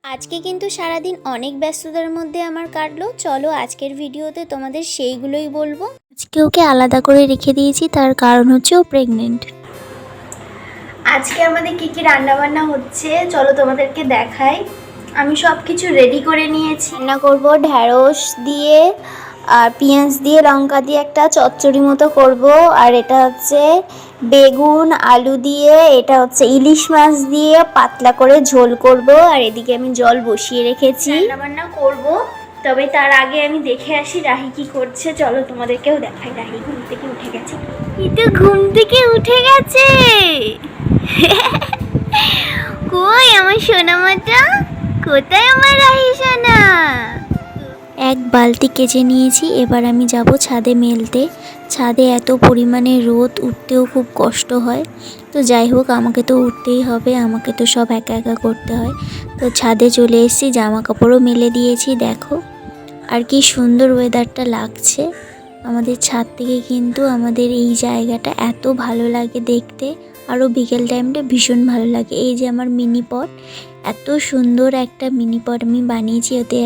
আজকে কিন্তু সারাদিন অনেক ব্যস্ততার মধ্যে আমার কাটলো। চলো আজকের ভিডিওতে তোমাদের সেইগুলোই বলবো। আজকে ওকে আলাদা করে রেখে দিয়েছি, তার কারণ হচ্ছে ও প্রেগনেন্ট। আজকে আমাদের কি কি রান্না বান্না হচ্ছে চলো তোমাদেরকে দেখাই। আমি সব কিছু রেডি করে নিয়েছি। রান্না করব ঢ্যাঁড়স দিয়ে আর পেঁয়াজ দিয়ে লঙ্কা দিয়ে একটা চচ্চড়ি মতো করব। আর এটা হচ্ছে বেগুন আলু দিয়ে, এটা হচ্ছে ইলিশ মাছ দিয়ে পাতলা করে ঝোল করব। আর এদিকে আমি জল বসিয়ে রেখেছি, রান্না বান্না করব। তবে তার আগে আমি দেখে আসি রাহি কি করছে। চলো তোমাদেরকেও দেখাই। রাহি ঘুম থেকে উঠে গেছে, কিন্তু ঘুম থেকে উঠে গেছে। কই আমার সোনামাটা, কোথায় আমার রাহি সোনা? এক বালতি কেচে নিয়েছি, এবার আমি যাব ছাদে মেলতে। ছাদে এত পরিমাণে রোদ, উঠতেও খুব কষ্ট হয়। তো যাই হোক, আমাকে তো উঠতেই হবে, আমাকে তো সব একা একা করতে হয়। তো ছাদে চলে এসেছি, জামা কাপড়ও মেলে দিয়েছি। দেখো আর কি সুন্দর ওয়েদারটা লাগছে। আমাদের ছাদ থেকে কিন্তু আমাদের এই জায়গাটা এত ভালো লাগে দেখতে। আরও বিকেল টাইমটা ভীষণ ভালো লাগে। এই যে আমার মিনি পট, এত সুন্দর একটা মিনি পট আমি বানিয়েছি। ওতে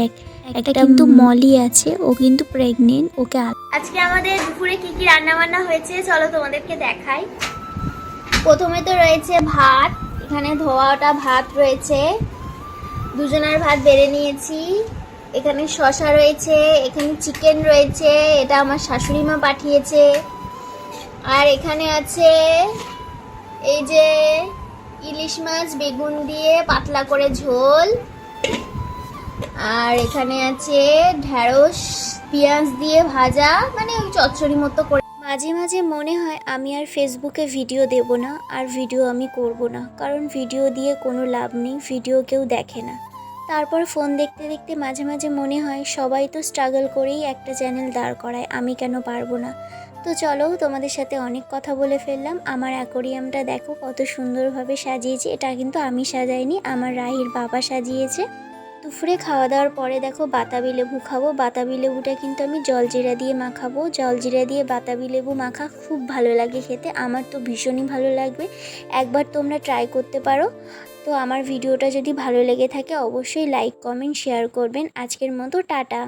একটা কিন্তু মলি আছে, ও কিন্তু প্রেগনেন্ট। ওকে আজকে আমাদের দুপুরে কি কি রান্না বান্না হয়েছে চলো তোমাদেরকে দেখাই। প্রথমে তো রয়েছে ভাত, এখানে ধোয়াটা ভাত রয়েছে, দুজনের ভাত বেড়ে নিয়েছি। এখানে শসা রয়েছে, এখানে চিকেন রয়েছে, এটা আমার শাশুড়ি মা পাঠিয়েছে। আর এখানে আছে এই যে ইলিশ মাছ বেগুন দিয়ে পাতলা করে ঝোল। আর এখানে আছে ঢ্যাঁড়স পেঁয়াজ দিয়ে ভাজা, মানে ওই চচ্চড়ি মতো করে। মাঝে মাঝে মনে হয় আমি আর ফেসবুকে ভিডিও দেব না, আর ভিডিও আমি করব না, কারণ ভিডিও দিয়ে কোনো লাভ নেই, ভিডিও কেউ দেখে না। তারপর ফোন দেখতে দেখতে মাঝে মাঝে মনে হয় সবাই তো স্ট্রাগল করেই একটা চ্যানেল দাঁড় করায়, আমি কেন পারবো না। তো চলো তোমাদের সাথে অনেক কথা বলে ফেললাম। আমার অ্যাকোরিয়ামটা দেখো কত সুন্দরভাবে সাজিয়েছি। এটা কিন্তু আমি সাজাইনি, আমার রাহির বাবা সাজিয়েছে। দুপুরে খাওয়া দাওয়ার পরে দেখো বাতাবি লেবু খাবো। বাতাবি লেবুটা কিন্তু আমি জলজিরা দিয়ে মাখাবো। জলজিরা দিয়ে বাতাবি লেবু মাখা খুব ভালো লাগে খেতে, আমার তো ভীষণই ভালো লাগবে। একবার তোমরা ট্রাই করতে পারো। তো আমার ভিডিওটা যদি ভালো লেগে থাকে অবশ্যই লাইক কমেন্ট শেয়ার করবেন। আজকের মতো টাটা।